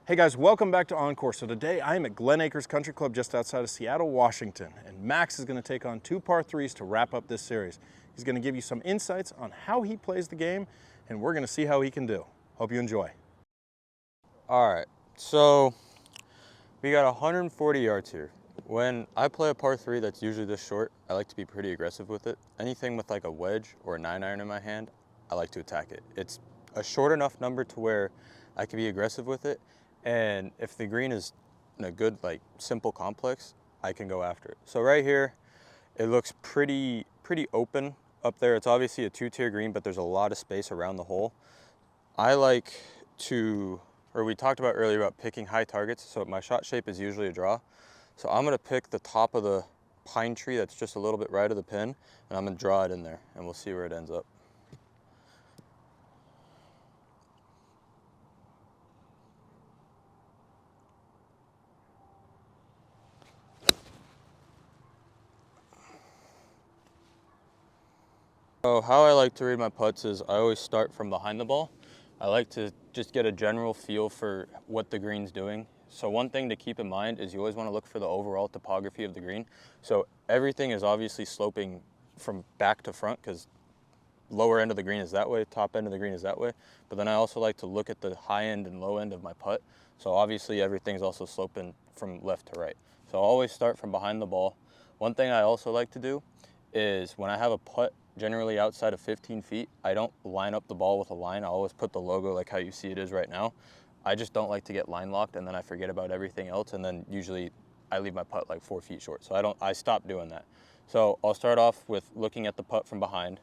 Hey guys, welcome back to Encore. So today I am at Glen Acres Country Club just outside of Seattle, Washington, and Max is going to take on two par threes to wrap up this series. He's going to give you some insights on how he plays the game, and we're going to see how he can do. Hope you enjoy. All right, so we got 140 yards here. When I play a par three that's usually this short, I like to be pretty aggressive with it. Anything with like a wedge or a 9-iron in my hand, I like to attack it. It's a short enough number to where I can be aggressive with it. And if the green is in a good, like, simple complex, I can go after it. So right here, it looks pretty open up there. It's obviously a two-tier green, but there's a lot of space around the hole. I like to, or we talked about earlier about picking high targets, so my shot shape is usually a draw. So I'm gonna pick the top of the pine tree that's just a little bit right of the pin, and I'm gonna draw it in there, and we'll see where it ends up. So how I like to read my putts is I always start from behind the ball. I like to just get a general feel for what the green's doing. So one thing to keep in mind is you always want to look for the overall topography of the green. So everything is obviously sloping from back to front because lower end of the green is that way, top end of the green is that way. But then I also like to look at the high end and low end of my putt. So obviously everything's also sloping from left to right. So I always start from behind the ball. One thing I also like to do is when I have a putt generally outside of 15 feet, I don't line up the ball with a line. I always put the logo like how you see it is right now. I just don't like to get line locked and then I forget about everything else, and then usually I leave my putt like 4 feet short. So I stop doing that. So I'll start off with looking at the putt from behind.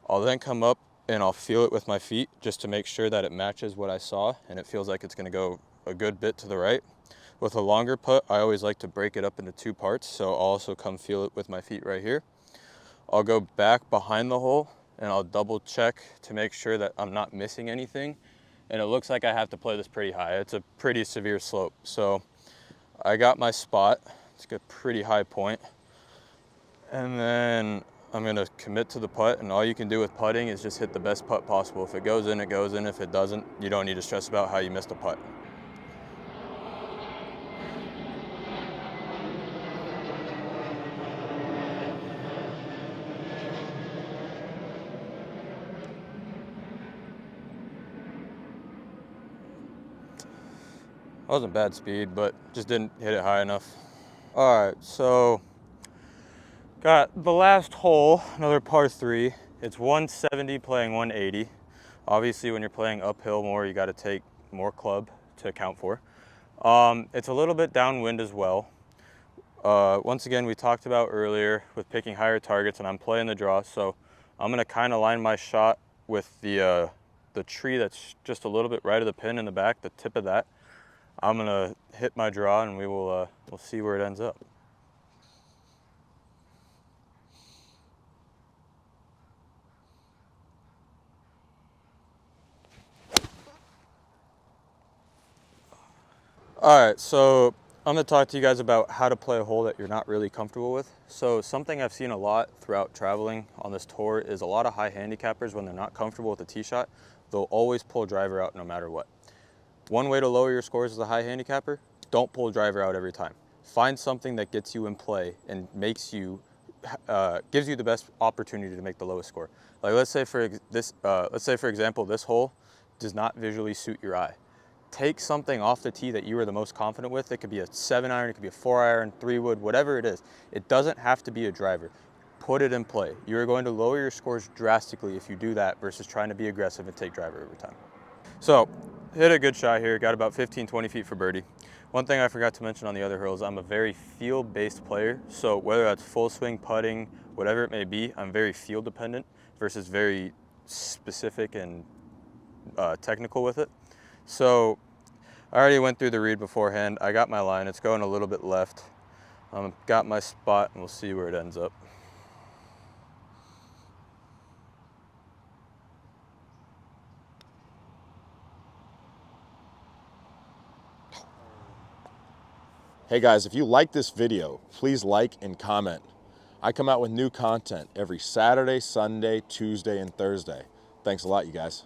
I'll then come up and I'll feel it with my feet just to make sure that it matches what I saw and it feels like it's gonna go a good bit to the right. With a longer putt, I always like to break it up into two parts. So I'll also come feel it with my feet right here. I'll go back behind the hole and I'll double check to make sure that I'm not missing anything. And it looks like I have to play this pretty high. It's a pretty severe slope. So I got my spot. It's a pretty high point. And then I'm gonna commit to the putt, and all you can do with putting is just hit the best putt possible. If it goes in, it goes in. If it doesn't, you don't need to stress about how you missed a putt. Wasn't bad speed, but just didn't hit it high enough. All right, so got the last hole, another par three. It's 170 playing 180. Obviously, when you're playing uphill more, you got to take more club to account for. It's a little bit downwind as well. Once again, we talked about earlier with picking higher targets, and I'm playing the draw, so I'm gonna kind of line my shot with the tree that's just a little bit right of the pin in the back, the tip of that. I'm gonna hit my draw and we'll see where it ends up. All right, so I'm gonna talk to you guys about how to play a hole that you're not really comfortable with. So something I've seen a lot throughout traveling on this tour is a lot of high handicappers, when they're not comfortable with the tee shot, they'll always pull driver out no matter what. One way to lower your scores as a high handicapper, don't pull driver out every time. Find something that gets you in play and makes you, gives you the best opportunity to make the lowest score. Like let's say for example, this hole does not visually suit your eye. Take something off the tee that you are the most confident with. It could be a 7-iron, it could be a 4-iron, 3-wood, whatever it is. It doesn't have to be a driver. Put it in play. You are going to lower your scores drastically if you do that versus trying to be aggressive and take driver every time. So hit a good shot here, got about 15, 20 feet for birdie. One thing I forgot to mention on the other hole is I'm a very field-based player. So whether that's full swing, putting, whatever it may be, I'm very field dependent versus very specific and technical with it. So I already went through the read beforehand. I got my line, it's going a little bit left. Got my spot and we'll see where it ends up. Hey guys, if you like this video, please like and comment. I come out with new content every Saturday, Sunday, Tuesday, and Thursday. Thanks a lot, you guys.